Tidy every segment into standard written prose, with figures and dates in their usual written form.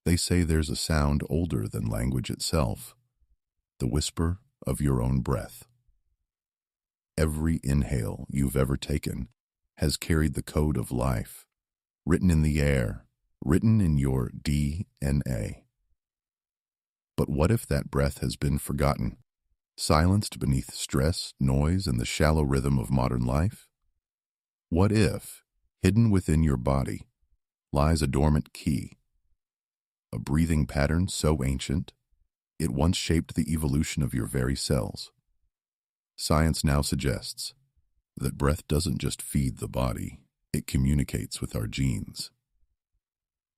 They say there's a sound older than language itself, the whisper of your own breath. Every inhale you've ever taken has carried the code of life, written in the air, written in your DNA. But what if that breath has been forgotten, silenced beneath stress, noise, and the shallow rhythm of modern life? What if, hidden within your body, lies a dormant key, a breathing pattern so ancient, it once shaped the evolution of your very cells? Science now suggests that breath doesn't just feed the body, it communicates with our genes.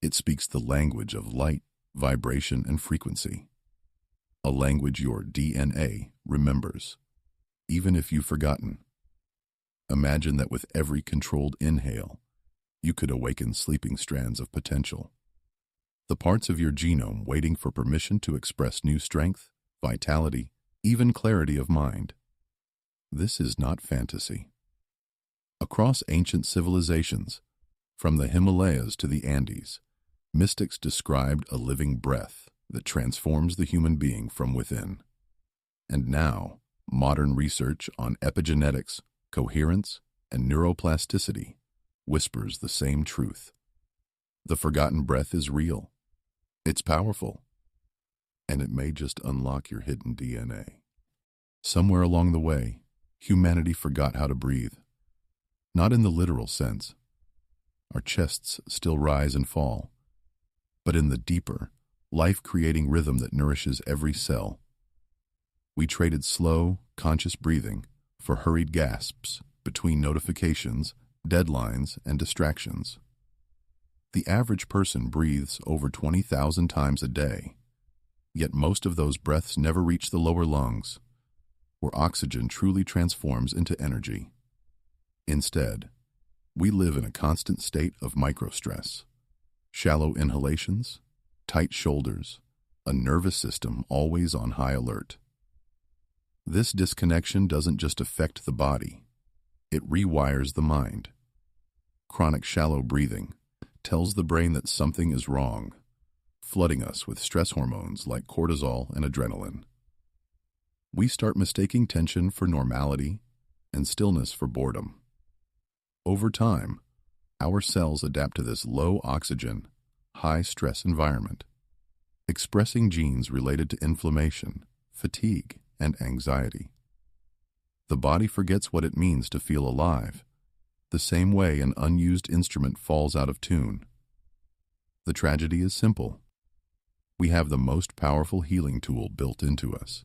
It speaks the language of light, vibration, and frequency, a language your DNA remembers, even if you've forgotten. Imagine that with every controlled inhale, you could awaken sleeping strands of potential, the parts of your genome waiting for permission to express new strength, vitality, even clarity of mind. This is not fantasy. Across ancient civilizations, from the Himalayas to the Andes, mystics described a living breath that transforms the human being from within. And now, modern research on epigenetics, coherence, and neuroplasticity whispers the same truth. The forgotten breath is real. It's powerful. And it may just unlock your hidden DNA. Somewhere along the way, humanity forgot how to breathe. Not in the literal sense. Our chests still rise and fall, but in the deeper, life-creating rhythm that nourishes every cell. We traded slow, conscious breathing for hurried gasps between notifications, deadlines, and distractions. The average person breathes over 20,000 times a day, yet most of those breaths never reach the lower lungs, where oxygen truly transforms into energy. Instead, we live in a constant state of microstress, shallow inhalations, tight shoulders, a nervous system always on high alert. This disconnection doesn't just affect the body, it rewires the mind. Chronic shallow breathing tells the brain that something is wrong, flooding us with stress hormones like cortisol and adrenaline. We start mistaking tension for normality and stillness for boredom. Over time, our cells adapt to this low oxygen, high stress environment, expressing genes related to inflammation, fatigue, and anxiety. The body forgets what it means to feel alive, the same way an unused instrument falls out of tune. The tragedy is simple. We have the most powerful healing tool built into us,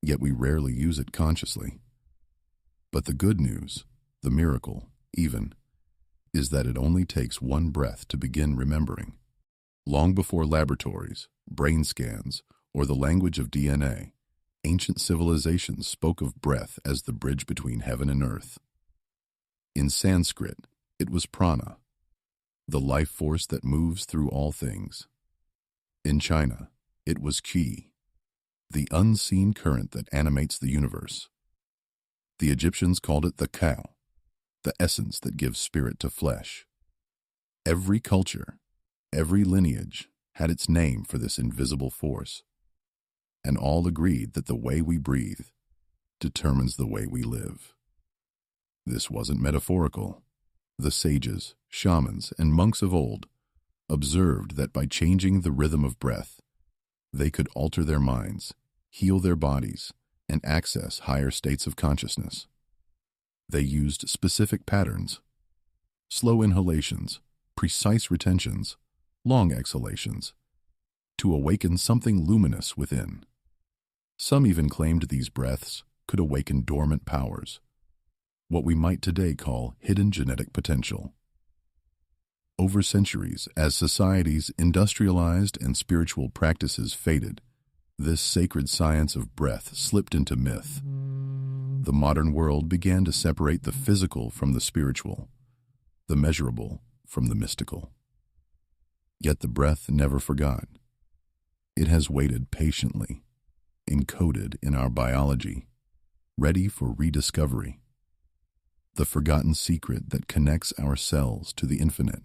yet we rarely use it consciously. But the good news, the miracle, even, is that it only takes one breath to begin remembering. Long before laboratories, brain scans, or the language of DNA, ancient civilizations spoke of breath as the bridge between heaven and earth. In Sanskrit, it was prana, the life force that moves through all things. In China, it was qi, the unseen current that animates the universe. The Egyptians called it the Tao, the essence that gives spirit to flesh. Every culture, every lineage had its name for this invisible force, and all agreed that the way we breathe determines the way we live. This wasn't metaphorical. The sages, shamans, and monks of old observed that by changing the rhythm of breath, they could alter their minds, heal their bodies, and access higher states of consciousness. They used specific patterns, slow inhalations, precise retentions, long exhalations, to awaken something luminous within. Some even claimed these breaths could awaken dormant powers, what we might today call hidden genetic potential. Over centuries, as societies industrialized and spiritual practices faded, this sacred science of breath slipped into myth. The modern world began to separate the physical from the spiritual, the measurable from the mystical. Yet the breath never forgot. It has waited patiently, encoded in our biology, ready for rediscovery. The forgotten secret that connects our cells to the infinite.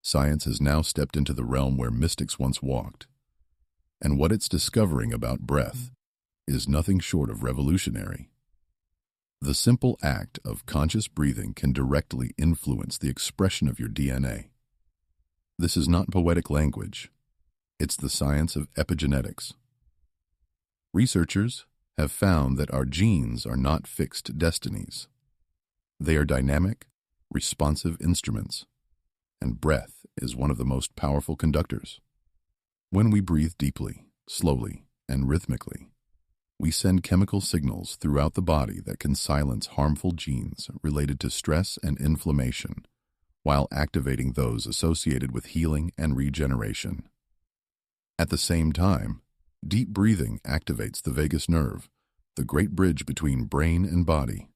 Science has now stepped into the realm where mystics once walked, and what it's discovering about breath is nothing short of revolutionary. The simple act of conscious breathing can directly influence the expression of your DNA. This is not poetic language. It's the science of epigenetics. Researchers have found that our genes are not fixed destinies. They are dynamic, responsive instruments, and breath is one of the most powerful conductors. When we breathe deeply, slowly, and rhythmically, we send chemical signals throughout the body that can silence harmful genes related to stress and inflammation, while activating those associated with healing and regeneration. At the same time, deep breathing activates the vagus nerve, the great bridge between brain and body.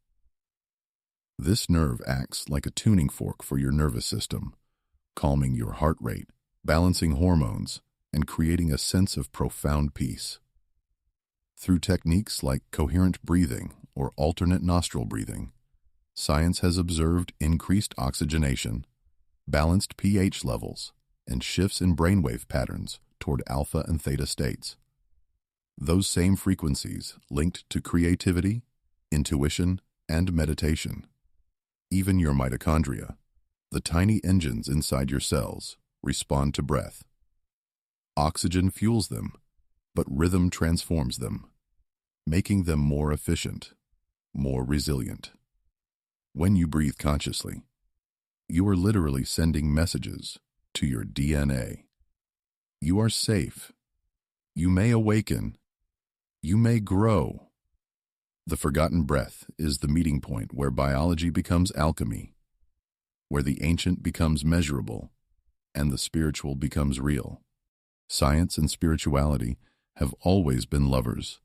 This nerve acts like a tuning fork for your nervous system, calming your heart rate, balancing hormones, and creating a sense of profound peace. Through techniques like coherent breathing or alternate nostril breathing, science has observed increased oxygenation, balanced pH levels, and shifts in brainwave patterns toward alpha and theta states. Those same frequencies linked to creativity, intuition, and meditation. Even your mitochondria, the tiny engines inside your cells, respond to breath. Oxygen fuels them, but rhythm transforms them, making them more efficient, more resilient. When you breathe consciously, you are literally sending messages to your DNA. You are safe. You may awaken. You may grow. The forgotten breath is the meeting point where biology becomes alchemy, where the ancient becomes measurable, and the spiritual becomes real. Science and spirituality have always been lovers,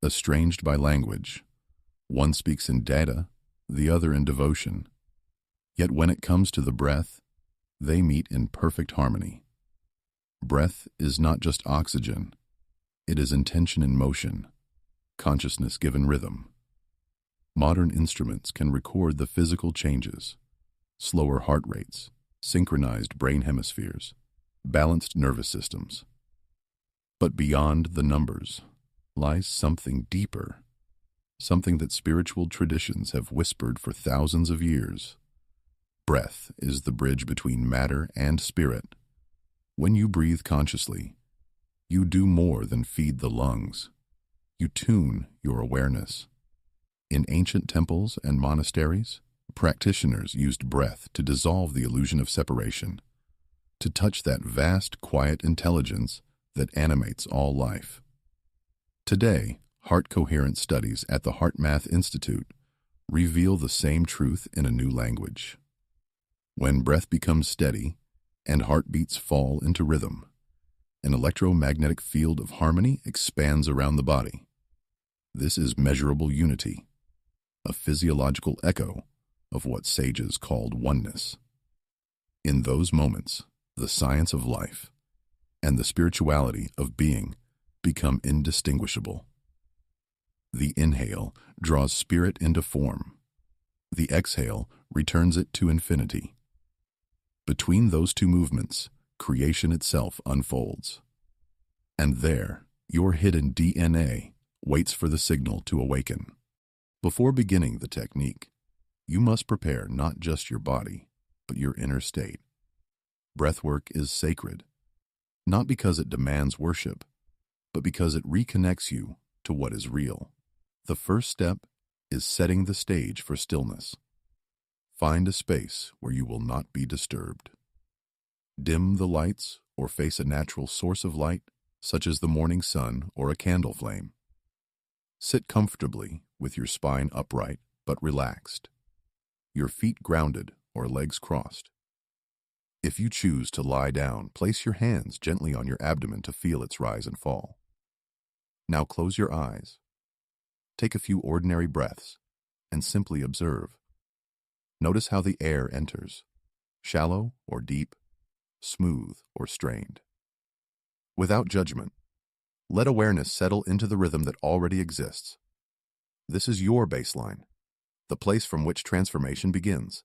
estranged by language. One speaks in data, the other in devotion. Yet when it comes to the breath, they meet in perfect harmony. Breath is not just oxygen. It is intention in motion, consciousness given rhythm. Modern instruments can record the physical changes: slower heart rates, synchronized brain hemispheres, balanced nervous systems. But beyond the numbers lies something deeper, something that spiritual traditions have whispered for thousands of years. Breath is the bridge between matter and spirit. When you breathe consciously, you do more than feed the lungs. You tune your awareness. In ancient temples and monasteries, practitioners used breath to dissolve the illusion of separation, to touch that vast, quiet intelligence that animates all life. Today, heart coherence studies at the HeartMath Institute reveal the same truth in a new language. When breath becomes steady and heartbeats fall into rhythm, an electromagnetic field of harmony expands around the body. This is measurable unity, a physiological echo of what sages called oneness. In those moments, the science of life and the spirituality of being become indistinguishable. The inhale draws spirit into form. The exhale returns it to infinity. Between those two movements, creation itself unfolds. And there, your hidden DNA waits for the signal to awaken. Before beginning the technique, you must prepare not just your body, but your inner state. Breathwork is sacred, not because it demands worship, but because it reconnects you to what is real. The first step is setting the stage for stillness. Find a space where you will not be disturbed. Dim the lights or face a natural source of light, such as the morning sun or a candle flame. Sit comfortably with your spine upright but relaxed, your feet grounded or legs crossed. If you choose to lie down, place your hands gently on your abdomen to feel its rise and fall. Now close your eyes. Take a few ordinary breaths and simply observe. Notice how the air enters, shallow or deep, smooth or strained. Without judgment, let awareness settle into the rhythm that already exists. This is your baseline, the place from which transformation begins.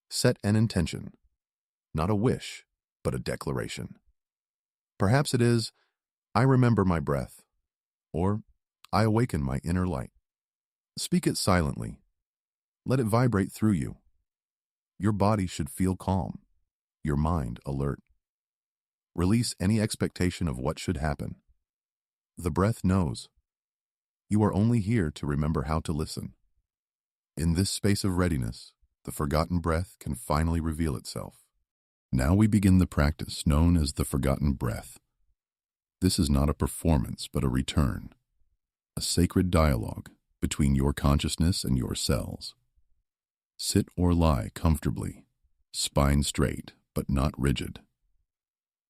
Set an intention, not a wish, but a declaration. Perhaps it is, I remember my breath, or I awaken my inner light. Speak it silently. Let it vibrate through you. Your body should feel calm, your mind alert. Release any expectation of what should happen. The breath knows. You are only here to remember how to listen. In this space of readiness, the forgotten breath can finally reveal itself. Now we begin the practice known as the forgotten breath. This is not a performance, but a return, a sacred dialogue between your consciousness and your cells. Sit or lie comfortably, spine straight but not rigid.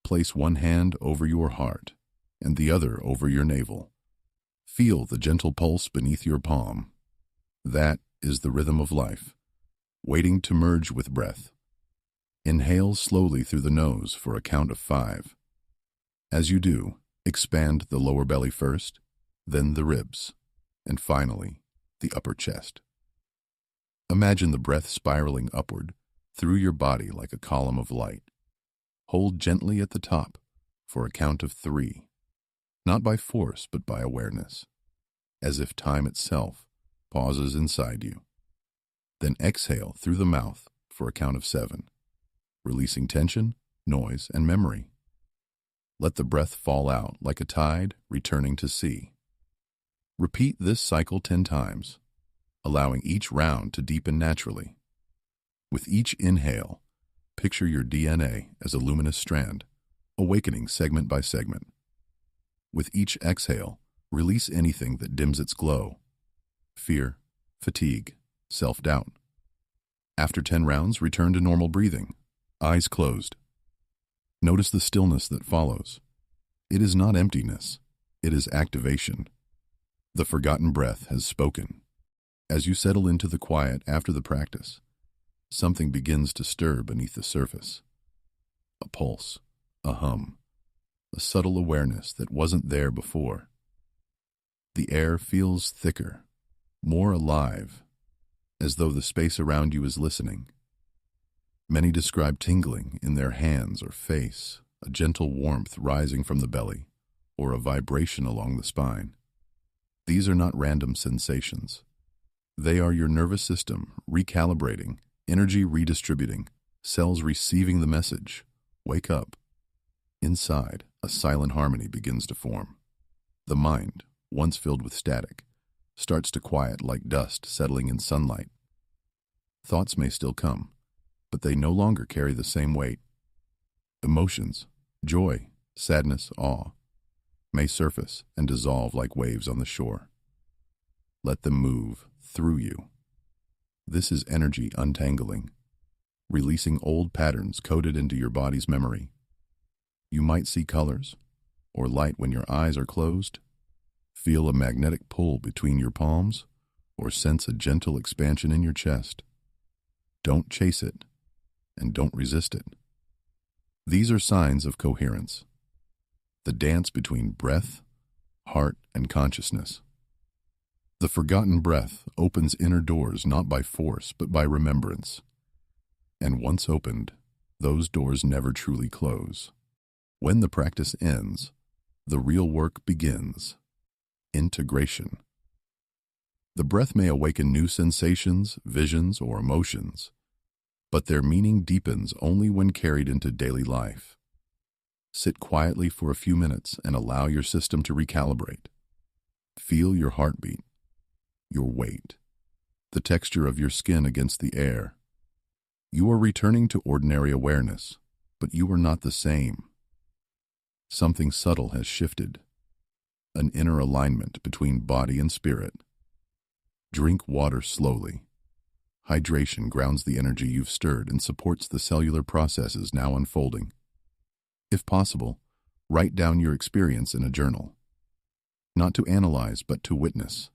Place one hand over your heart and the other over your navel. Feel the gentle pulse beneath your palm. That is the rhythm of life, waiting to merge with breath. Inhale slowly through the nose for a count of 5. As you do, expand the lower belly first, then the ribs, and finally, the upper chest. Imagine the breath spiraling upward through your body like a column of light. Hold gently at the top for a count of 3, not by force but by awareness, as if time itself pauses inside you. Then exhale through the mouth for a count of 7, releasing tension, noise, and memory. Let the breath fall out like a tide returning to sea. Repeat this cycle 10 times, allowing each round to deepen naturally. With each inhale, picture your DNA as a luminous strand, awakening segment by segment. With each exhale, release anything that dims its glow: fear, fatigue, self-doubt. After 10 rounds, return to normal breathing, eyes closed. Notice the stillness that follows. It is not emptiness, it is activation. The forgotten breath has spoken. As you settle into the quiet after the practice, something begins to stir beneath the surface. A pulse, a hum, a subtle awareness that wasn't there before. The air feels thicker, more alive, as though the space around you is listening. Many describe tingling in their hands or face, a gentle warmth rising from the belly, or a vibration along the spine. These are not random sensations. They are your nervous system recalibrating, energy redistributing, cells receiving the message. Wake up. Inside, a silent harmony begins to form. The mind, once filled with static, starts to quiet like dust settling in sunlight. Thoughts may still come, but they no longer carry the same weight. Emotions, joy, sadness, awe, may surface and dissolve like waves on the shore. Let them move through you. This is energy untangling, releasing old patterns coded into your body's memory. You might see colors or light when your eyes are closed, feel a magnetic pull between your palms, or sense a gentle expansion in your chest. Don't chase it, and don't resist it. These are signs of coherence, the dance between breath, heart, and consciousness. The forgotten breath opens inner doors not by force but by remembrance. And once opened, those doors never truly close. When the practice ends, the real work begins: integration. The breath may awaken new sensations, visions, or emotions, but their meaning deepens only when carried into daily life. Sit quietly for a few minutes and allow your system to recalibrate. Feel your heartbeat, your weight, the texture of your skin against the air. You are returning to ordinary awareness, but you are not the same. Something subtle has shifted, an inner alignment between body and spirit. Drink water slowly. Hydration grounds the energy you've stirred and supports the cellular processes now unfolding. If possible, write down your experience in a journal. Not to analyze, but to witness.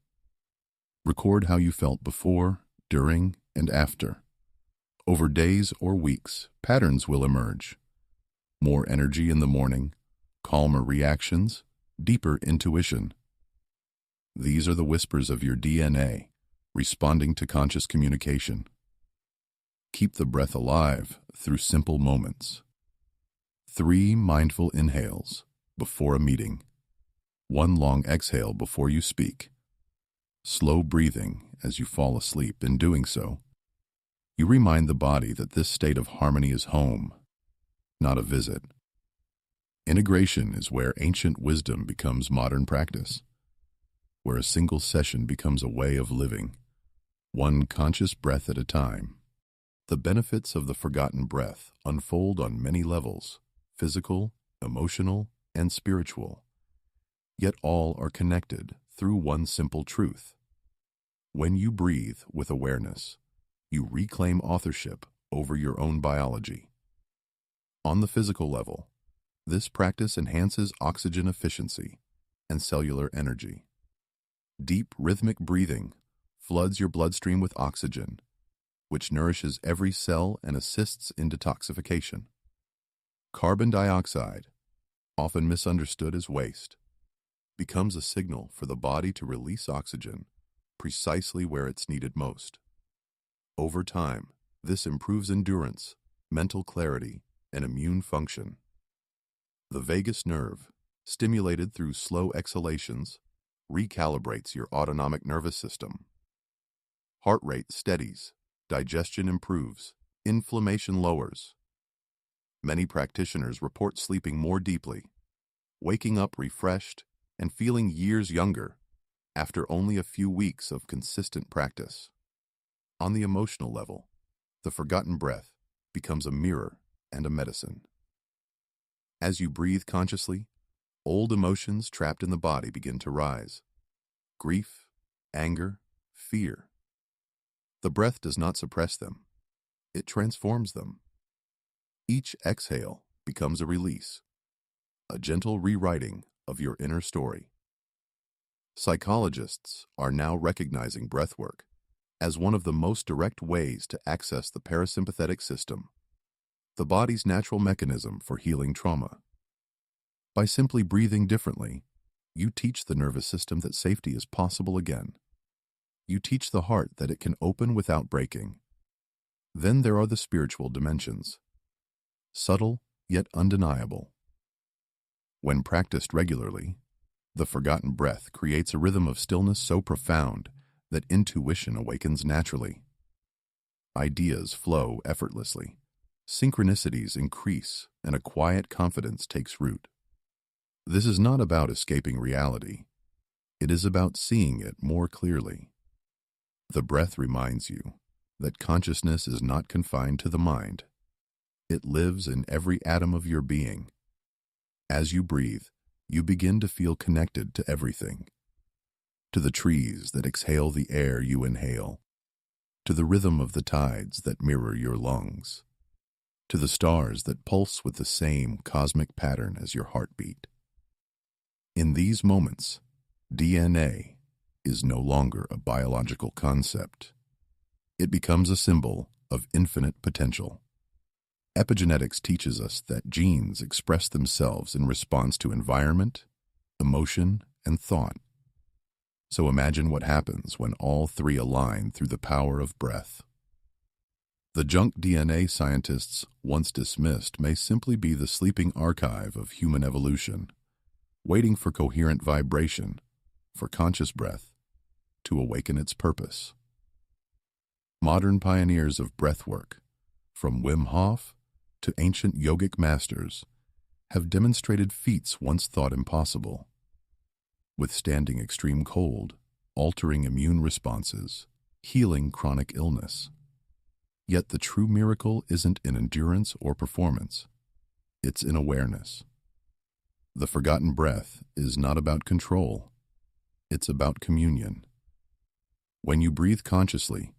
Record how you felt before, during, and after. Over days or weeks, patterns will emerge. More energy in the morning, calmer reactions, deeper intuition. These are the whispers of your DNA, responding to conscious communication. Keep the breath alive through simple moments. 3 mindful inhales before a meeting. 1 long exhale before you speak. Slow breathing as you fall asleep. In doing so, you remind the body that this state of harmony is home, not a visit. Integration is where ancient wisdom becomes modern practice, where a single session becomes a way of living, one conscious breath at a time. The benefits of the forgotten breath unfold on many levels: physical, emotional, and spiritual. Yet all are connected through one simple truth. When you breathe with awareness, you reclaim authorship over your own biology. On the physical level, this practice enhances oxygen efficiency and cellular energy. Deep rhythmic breathing floods your bloodstream with oxygen, which nourishes every cell and assists in detoxification. Carbon dioxide, often misunderstood as waste, becomes a signal for the body to release oxygen precisely where it's needed most. Over time, this improves endurance, mental clarity, and immune function. The vagus nerve, stimulated through slow exhalations, recalibrates your autonomic nervous system. Heart rate steadies, digestion improves, inflammation lowers. Many practitioners report sleeping more deeply, waking up refreshed, and feeling years younger after only a few weeks of consistent practice. On the emotional level, the forgotten breath becomes a mirror and a medicine. As you breathe consciously, old emotions trapped in the body begin to rise: grief, anger, fear. The breath does not suppress them, it transforms them. Each exhale becomes a release, a gentle rewriting of your inner story. Psychologists are now recognizing breathwork as one of the most direct ways to access the parasympathetic system, the body's natural mechanism for healing trauma. By simply breathing differently, you teach the nervous system that safety is possible again. You teach the heart that it can open without breaking. Then there are the spiritual dimensions, subtle yet undeniable. When practiced regularly, the forgotten breath creates a rhythm of stillness so profound that intuition awakens naturally. Ideas flow effortlessly, synchronicities increase, and a quiet confidence takes root. This is not about escaping reality. It is about seeing it more clearly. The breath reminds you that consciousness is not confined to the mind. It lives in every atom of your being. As you breathe, you begin to feel connected to everything: to the trees that exhale the air you inhale, to the rhythm of the tides that mirror your lungs, to the stars that pulse with the same cosmic pattern as your heartbeat. In these moments, DNA is no longer a biological concept. It becomes a symbol of infinite potential. Epigenetics teaches us that genes express themselves in response to environment, emotion, and thought. So imagine what happens when all three align through the power of breath. The junk DNA scientists once dismissed may simply be the sleeping archive of human evolution, waiting for coherent vibration, for conscious breath, to awaken its purpose. Modern pioneers of breathwork, from Wim Hof to ancient yogic masters, have demonstrated feats once thought impossible: withstanding extreme cold, altering immune responses, healing chronic illness. Yet the true miracle isn't in endurance or performance. It's in awareness. The forgotten breath is not about control. It's about communion. When you breathe consciously,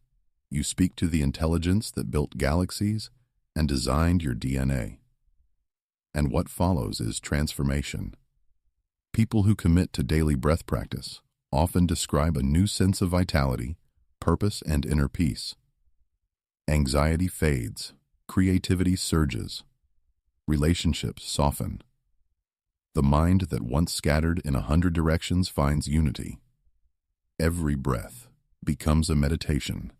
you speak to the intelligence that built galaxies and designed your DNA. And what follows is transformation. People who commit to daily breath practice often describe a new sense of vitality, purpose, and inner peace. Anxiety fades, creativity surges, relationships soften. The mind that once scattered in 100 directions finds unity. Every breath becomes a meditation.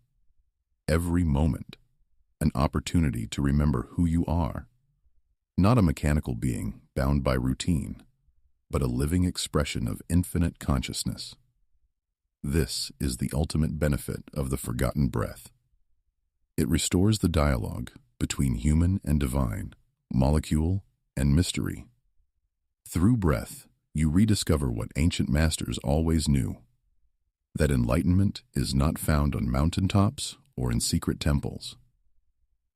Every moment, an opportunity to remember who you are, Not a mechanical being bound by routine, but a living expression of infinite consciousness. This is the ultimate benefit of the forgotten breath. It restores the dialogue between human and divine, molecule and mystery. Through breath, you rediscover what ancient masters always knew, that enlightenment is not found on mountaintops or in secret temples.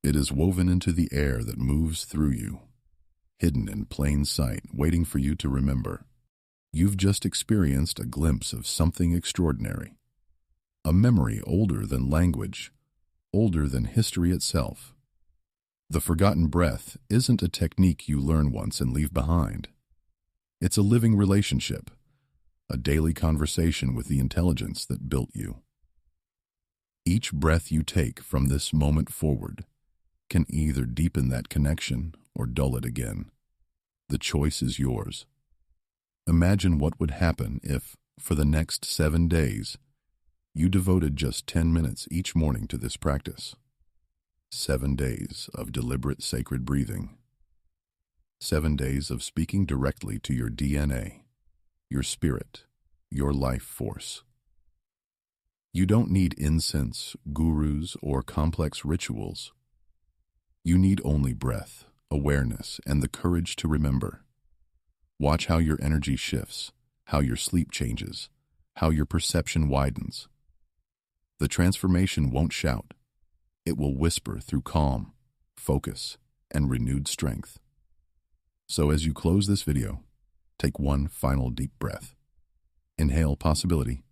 It is woven into the air that moves through you, hidden in plain sight, waiting for you to remember. You've just experienced a glimpse of something extraordinary, a memory older than language, older than history itself. The forgotten breath isn't a technique you learn once and leave behind. It's a living relationship, a daily conversation with the intelligence that built you. Each breath you take from this moment forward can either deepen that connection or dull it again. The choice is yours. Imagine what would happen if, for the next 7 days, you devoted just 10 minutes each morning to this practice. 7 days of deliberate sacred breathing. 7 days of speaking directly to your DNA, your spirit, your life force. You don't need incense, gurus, or complex rituals. You need only breath, awareness, and the courage to remember. Watch how your energy shifts, how your sleep changes, how your perception widens. The transformation won't shout. It will whisper through calm, focus, and renewed strength. So as you close this video, take one final deep breath. Inhale possibility.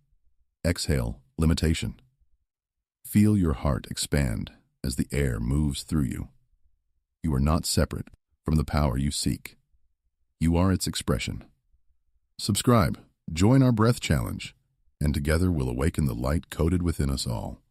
Exhale limitation. Feel your heart expand as the air moves through you. You are not separate from the power you seek. You are its expression. Subscribe, join our breath challenge, and together we'll awaken the light coded within us all.